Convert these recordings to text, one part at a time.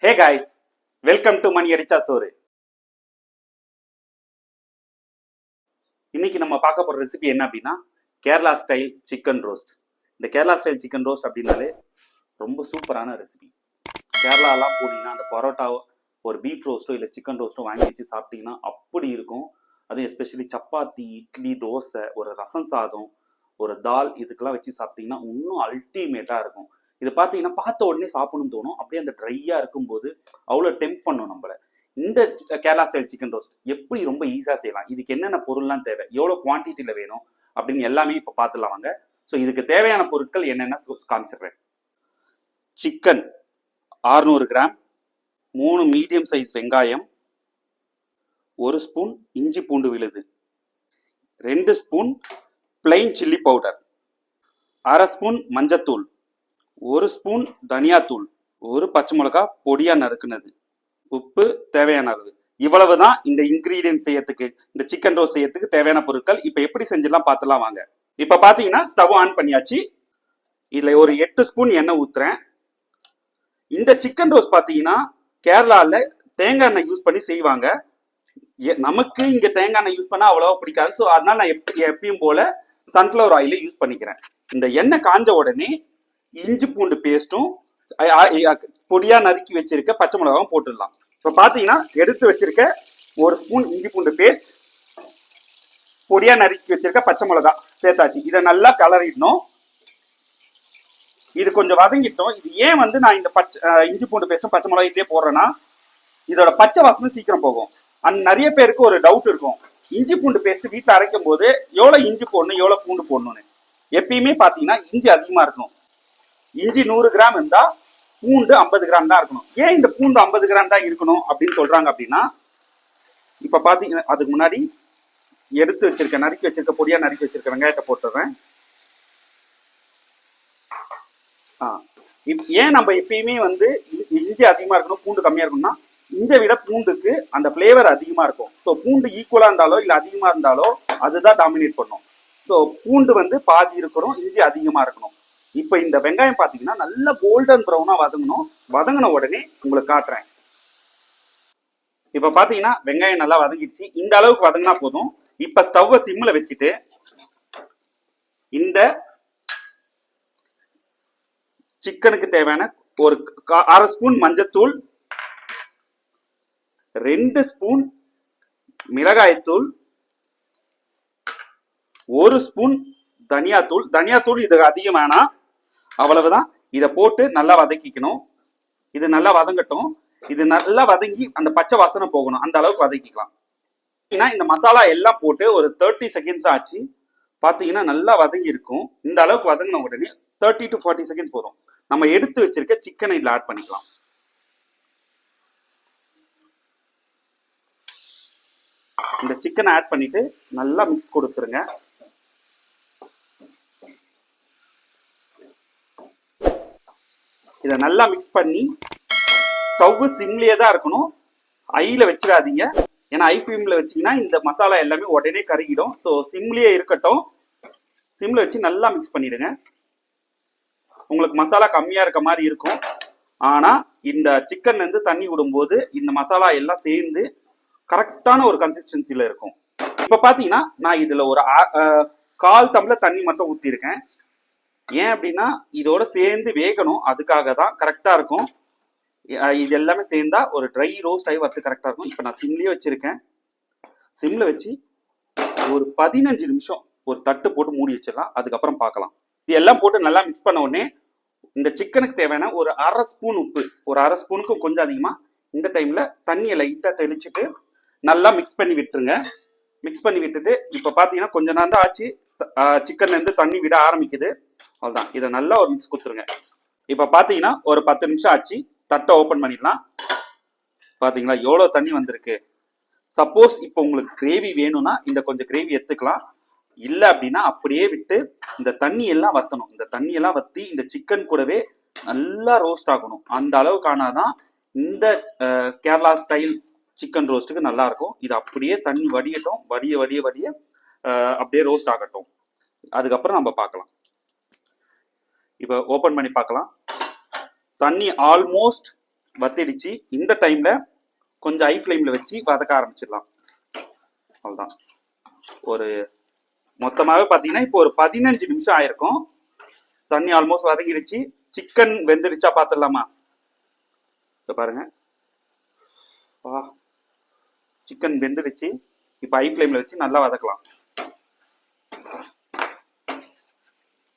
Hey guys, welcome to மணி அடிச்சா சோறு. இன்னைக்கு நம்ம பார்க்க போற ரெசிபி என்ன அப்படின்னா கேரளா ஸ்டைல் சிக்கன் ரோஸ்ட். இந்த கேரளா ஸ்டைல் சிக்கன் ரோஸ்ட் அப்படின்னாலே ரொம்ப சூப்பரான ரெசிபி. கேரளாலாம் போனீங்கன்னா அந்த பரோட்டா ஒரு பீஃப் ரோஸ்ட்டோ இல்லை சிக்கன் ரோஸ்ட்டோ வாங்கி வச்சு சாப்பிட்டீங்கன்னா அப்படி இருக்கும். அதுவும் எஸ்பெஷலி சப்பாத்தி, இட்லி, தோசை, ஒரு ரசம் சாதம், ஒரு தால் இதுக்கெல்லாம் வச்சு சாப்பிட்டீங்கன்னா இன்னும் அல்டிமேட்டா இருக்கும். இது பார்த்தீங்கன்னா பார்த்த உடனே சாப்பிடணும்னு தோணும். அப்படியே அந்த ட்ரையா இருக்கும்போது அவ்வளோ டெம்ப் பண்ணும் நம்மள. இந்த கேரளா ஸ்டைல் சிக்கன் ரோஸ்ட் எப்படி ரொம்ப ஈஸியாக செய்யலாம், இதுக்கு என்னென்ன பொருள்லாம் தேவை, எவ்வளோ குவான்டிட்டியில் வேணும் அப்படின்னு எல்லாமே இப்போ பார்த்துலாம் வாங்க. ஸோ இதுக்கு தேவையான பொருட்கள் என்னென்ன காமிச்சிடுறேன். சிக்கன் 600 கிராம், 3 மீடியம் சைஸ் வெங்காயம், 1 ஸ்பூன் இஞ்சி பூண்டு விழுது, 2 spoon plain chilli powder, 1/2 spoon மஞ்சத்தூள், 1 ஸ்பூன் தனியாத்தூள், 1 பச்சை மிளகாய் பொடியா நறுக்குனது, உப்பு தேவையான அளவு. இவ்வளவுதான் இந்த இன்கிரீடியன்ட் செய்யறதுக்கு, இந்த சிக்கன் ரோஸ்ட் செய்யறதுக்கு தேவையான பொருட்கள். இப்ப எப்படி செஞ்சிடலாம் பார்த்துலாம் வாங்க. இப்ப பாத்தீங்கன்னா ஸ்டவ் ஆன் பண்ணியாச்சு. இதுல ஒரு 8 ஸ்பூன் எண்ணெய் ஊத்துறேன். இந்த சிக்கன் ரோஸ்ட் பாத்தீங்கன்னா கேரளால தேங்காய் எண்ணெய் யூஸ் பண்ணி செய்வாங்க. நமக்கு இங்க தேங்காய் எண்ணெய் யூஸ் பண்ணா அவ்வளவா பிடிக்காது. ஸோ அதனால நான் எப்பயும் போல சன்ஃபிளவர் ஆயில யூஸ் பண்ணிக்கிறேன். இந்த எண்ணெய் காஞ்ச உடனே இஞ்சி பூண்டு பேஸ்ட்டும் பொடியா நறுக்கி வச்சிருக்க பச்சை மிளகாவும் போட்டுடலாம். இப்ப பாத்தீங்கன்னா எடுத்து வச்சிருக்க 1 ஸ்பூன் இஞ்சி பூண்டு பேஸ்ட், பொடியா நறுக்கி வச்சிருக்க பச்சை மிளகா சேர்த்தாச்சு. இதை நல்லா கலரிடணும். இது கொஞ்சம் வதங்கிட்டோம். இது ஏன் நான் இந்த இஞ்சி பூண்டு பேஸ்டும் பச்சை மிளகா இதே போடுறேன்னா இதோட பச்சை வாசனை சீக்கிரம் போகும். நிறைய பேருக்கு ஒரு டவுட் இருக்கும், இஞ்சி பூண்டு பேஸ்ட் வீட்டில் அரைக்கும் போது எவ்வளவு இஞ்சி போடணும் எவ்வளவு பூண்டு போடணும்னு. எப்பயுமே பாத்தீங்கன்னா இஞ்சி அதிகமா இருக்கணும். இஞ்சி 100 கிராம் இருந்தா பூண்டு 50 கிராம் தான் இருக்கணும். ஏன் இந்த பூண்டு 50 கிராம் தான் இருக்கணும் அப்படின்னு சொல்றாங்க அப்படின்னா, இப்ப பாத்தீங்கன்னா அதுக்கு முன்னாடி எடுத்து வச்சிருக்க நறுக்கி வச்சிருக்க பொடியா நறுக்கி வச்சிருக்க வெங்காயத்தை போட்டுறேன். ஏன் நம்ம எப்பயுமே இஞ்சி அதிகமா இருக்கணும் பூண்டு கம்மியா இருக்கணும்னா, இஞ்சை விட பூண்டுக்கு அந்த பிளேவர் அதிகமா இருக்கும். ஸோ பூண்டு ஈக்குவலா இருந்தாலோ இல்ல அதிகமா இருந்தாலோ அதுதான் டாமினேட் பண்ணும். ஸோ பூண்டு பாதி இருக்கணும், இஞ்சி அதிகமா இருக்கணும். இப்ப இந்த வெங்காயம் பாத்தீங்கன்னா நல்லா கோல்டன் ப்ரௌனா வதங்கணும். வதங்கின உடனே உங்களுக்கு காட்டுறேன். இப்ப பாத்தீங்கன்னா வெங்காயம் நல்லா வதங்கிடுச்சு. இந்த அளவுக்கு வதங்கினா போதும். இப்ப ஸ்டவ்வை சிம்ல வச்சுட்டு இந்த சிக்கனுக்கு தேவையான ஒரு 1/2 ஸ்பூன் மஞ்சத்தூள், 2 ஸ்பூன் மிளகாய்த்தூள், 1 ஸ்பூன் தனியாத்தூள். தனியாத்தூள் இதுக்கு அதிகம் வேணாம், அவ்வளவுதான். இதை போட்டு நல்லா வதக்கிக்கணும். இது நல்லா வதங்கட்டும். இது நல்லா வதங்கி அந்த பச்சை வாசனை போகணும், அந்த அளவுக்கு வதக்கிக்கலாம். இந்த மசாலா எல்லாம் போட்டு ஒரு 30 செகண்ட்ஸ் ஆச்சு. பாத்தீங்கன்னா நல்லா வதங்கி இருக்கும். இந்த அளவுக்கு வதங்கின உடனே 30 to 40 செகண்ட்ஸ் போதும். நம்ம எடுத்து வச்சிருக்க சிக்கனை இதுல ஆட் பண்ணிக்கலாம். இந்த சிக்கனை ஆட் பண்ணிட்டு நல்லா மிக்ஸ் கொடுத்துருங்க. இதை நல்லா மிக்ஸ் பண்ணி ஸ்டவ் சிம்லயே தான் இருக்கணும், ஐல வச்சிடாதீங்க. ஏன்னா ஐ ஃபிளேம்ல வச்சீங்கன்னா இந்த மசாலா எல்லாமே உடனே கருகிடும். ஸோ சிம்லயே இருக்கட்டும். சிம்ல வச்சு நல்லா மிக்ஸ் பண்ணிடுங்க. உங்களுக்கு மசாலா கம்மியா இருக்க மாதிரி இருக்கும், ஆனா இந்த சிக்கன்ல இருந்து தண்ணி விடும்போது இந்த மசாலா எல்லாம் சேர்ந்து கரெக்டான ஒரு கன்சிஸ்டன்சில இருக்கும். இப்ப பாத்தீங்கன்னா நான் இதுல ஒரு 1/4 டம்ளர் தண்ணி மட்டும் ஊத்திருக்கேன். ஏன் அப்படின்னா இதோட சேர்ந்து வேகணும், அதுக்காக தான். கரெக்டா இருக்கும். இது எல்லாமே சேர்ந்தா ஒரு ட்ரை ரோஸ்ட் ஆகி வரது கரெக்டா இருக்கும். இப்ப நான் சிம்லயே வச்சிருக்கேன். சிம்ல வச்சு ஒரு 15 நிமிஷம் ஒரு தட்டு போட்டு மூடி வச்சிடலாம். அதுக்கப்புறம் பார்க்கலாம். இது எல்லாம் போட்டு நல்லா மிக்ஸ் பண்ண உடனே இந்த சிக்கனுக்கு தேவையான ஒரு 1/2 ஸ்பூன் உப்பு, ஒரு 1/2 ஸ்பூனுக்கும் கொஞ்சம் அதிகமா இந்த டைம்ல தண்ணியை லைட்டா தெளிச்சுட்டு நல்லா மிக்ஸ் பண்ணி விட்டுருங்க. மிக்ஸ் பண்ணி விட்டுட்டு இப்ப பாத்தீங்கன்னா கொஞ்ச நேரம் தான் ஆச்சு, சிக்கன்ல இருந்து தண்ணி விட ஆரம்பிக்குது. அவ்வளவுதான். இதை நல்லா ஒரு மிக்ஸ் கொடுத்துருங்க. இப்ப பாத்தீங்கன்னா ஒரு 10 நிமிஷம் ஆச்சு. தட்டை ஓபன் பண்ணிடலாம். பாத்தீங்களா எவ்வளவு தண்ணி வந்திருக்கு. சப்போஸ் இப்போ உங்களுக்கு கிரேவி வேணும்னா இந்த கொஞ்சம் கிரேவி எடுத்துக்கலாம். இல்ல அப்படின்னா அப்படியே விட்டு இந்த தண்ணி எல்லாம் வத்தணும். இந்த தண்ணி எல்லாம் வத்தி இந்த சிக்கன் கூடவே நல்லா ரோஸ்ட் ஆகணும். அந்த அளவுக்கு ஆனாதான் இந்த கேரளா ஸ்டைல் சிக்கன் ரோஸ்ட்டுக்கு நல்லா இருக்கும். இது அப்படியே தண்ணி வடியட்டும். வடிய வடிய வடிய அப்படியே ரோஸ்ட் ஆகட்டும். அதுக்கப்புறம் நம்ம பார்க்கலாம். இப்ப ஓபன் பண்ணி பார்க்கலாம். தண்ணி ஆல்மோஸ்ட் வத்திடுச்சு. இந்த டைம்ல கொஞ்சம் ஹை ஃப்ளேம்ல வச்சு வதக்க ஆரம்பிச்சிடலாம். அவ்வளோதான். ஒரு மொத்தமாகவே பார்த்தீங்கன்னா இப்போ ஒரு 15 நிமிஷம் ஆயிருக்கும். தண்ணி ஆல்மோஸ்ட் வதங்கிடுச்சு. சிக்கன் வெந்துடுச்சா பார்த்துடலாமா? இப்போ பாருங்க, சிக்கன் வெந்துடுச்சு. இப்போ ஹை ஃப்ளேம்ல வச்சு நல்லா வதக்கலாம்.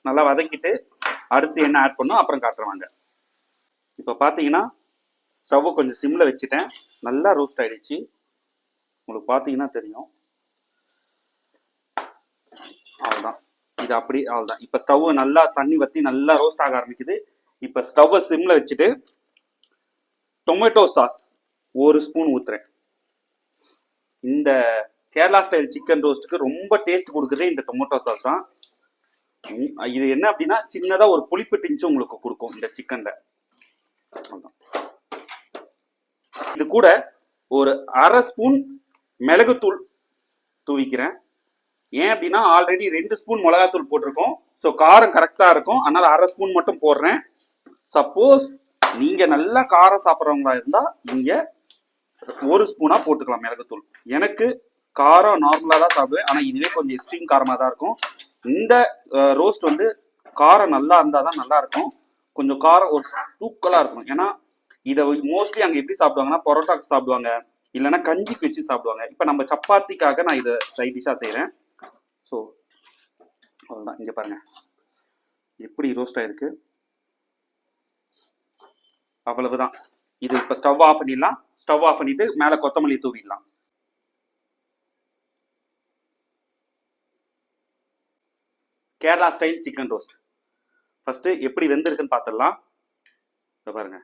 நல்லா வதக்கிட்டு அடுத்து என்ன ஆட் பண்ணும் அப்புறம் காட்டுறவாங்க. இப்போ பார்த்தீங்கன்னா ஸ்டவ்வை கொஞ்சம் சிம்ல வச்சுட்டேன். நல்லா ரோஸ்ட் ஆயிடுச்சு. உங்களுக்கு பார்த்தீங்கன்னா தெரியும். அவ்வளோதான். இது அப்படி அவ்வளோதான். இப்போ ஸ்டவ் நல்லா தண்ணி வற்றி நல்லா ரோஸ்ட் ஆக ஆரம்பிக்குது. இப்போ ஸ்டவ்வை சிம்ல வச்சுட்டு டொமேட்டோ சாஸ் 1 ஸ்பூன் ஊத்துறேன். இந்த கேரளா ஸ்டைல் சிக்கன் ரோஸ்ட்டுக்கு ரொம்ப டேஸ்ட் கொடுக்குறதே இந்த டொமேட்டோ சாஸ் தான். இது என்ன அப்படின்னா சின்னதா ஒரு புளிப்பு டிஞ்சு உங்களுக்கு கொடுக்கும் இந்த சிக்கன்ல. இது கூட ஒரு 1/2 ஸ்பூன் மிளகுத்தூள் தூவிக்கிறேன். ஏன் அப்படின்னா ஆல்ரெடி 2 ஸ்பூன் மிளகாத்தூள் போட்டிருக்கோம். ஸோ காரம் கரெக்டா இருக்கும். அதனால 1/2 ஸ்பூன் மட்டும் போடுறேன். சப்போஸ் நீங்க நல்லா காரம் சாப்பிட்றவங்களா இருந்தா நீங்க 1 ஸ்பூனா போட்டுக்கலாம் மிளகுத்தூள். எனக்கு காரம் நார்மலா தான் சாப்பிடுவேன். ஆனா இதுவே கொஞ்சம் எக்ஸ்ட்ரீம் காரமா தான் இருக்கும். இந்த ரோஸ்ட் வந்து காரம் நல்லா இருந்தாதான் நல்லா இருக்கும். கொஞ்சம் காரம் ஒரு தூக்கலா இருக்கும். ஏன்னா இதை மோஸ்ட்லி அங்க எப்படி சாப்பிடுவாங்கன்னா பரோட்டாக்கு சாப்பிடுவாங்க, இல்லைன்னா கஞ்சிக்கு வச்சு சாப்பிடுவாங்க. இப்ப நம்ம சப்பாத்திக்காக நான் இதை சைட் டிஷ்ஷா செய்யறேன். ஸோ அவ்வளோதான். இங்க பாருங்க எப்படி ரோஸ்ட் ஆயிருக்கு. அவ்வளவுதான். இது இப்ப ஸ்டவ் ஆஃப் பண்ணிடலாம். ஸ்டவ் ஆஃப் பண்ணிட்டு மேல கொத்தமல்லி தூவிடலாம். Kerala style chicken roast first எப்படி வெந்திருக்குன்னு பார்த்துடலாம். பாருங்க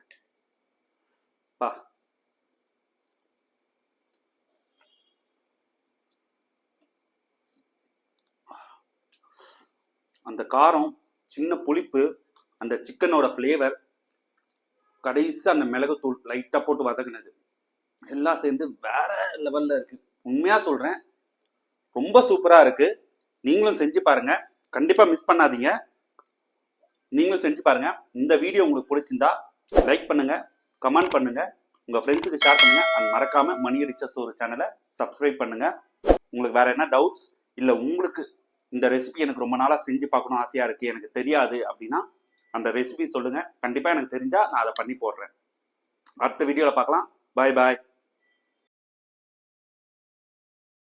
பா, அந்த காரம், சின்ன புளிப்பு, அந்த சிக்கனோட ஃப்ளேவர், கடைசி அந்த மிளகுத்தூள் லைட்டா போட்டு வதக்குனது எல்லாம் சேர்ந்து வேற லெவல்ல இருக்கு. உண்மையா சொல்றேன், ரொம்ப சூப்பரா இருக்கு. நீங்களும் செஞ்சு பாருங்க, கண்டிப்பா மிஸ் பண்ணாதீங்க. நீங்களும் செஞ்சு பாருங்க. இந்த வீடியோ உங்களுக்கு பிடிச்சிருந்தா லைக் பண்ணுங்க, கமெண்ட் பண்ணுங்க, உங்க ஃப்ரெண்ட்ஸுக்கு ஷேர் பண்ணுங்க. அண்ட் மறக்காம மணி அடிச்ச சோறு சேனலை சப்ஸ்கிரைப் பண்ணுங்க. உங்களுக்கு வேற என்ன டவுட்ஸ் இல்ல உங்களுக்கு இந்த ரெசிபி எனக்கு ரொம்ப நாளா செஞ்சு பார்க்கணும் ஆசையா இருக்கு, எனக்கு தெரியாது அப்படின்னா அந்த ரெசிபி சொல்லுங்க. கண்டிப்பா எனக்கு தெரிஞ்சா நான் அதை பண்ணி போடுறேன். அடுத்த வீடியோல பார்க்கலாம். பாய் பாய்.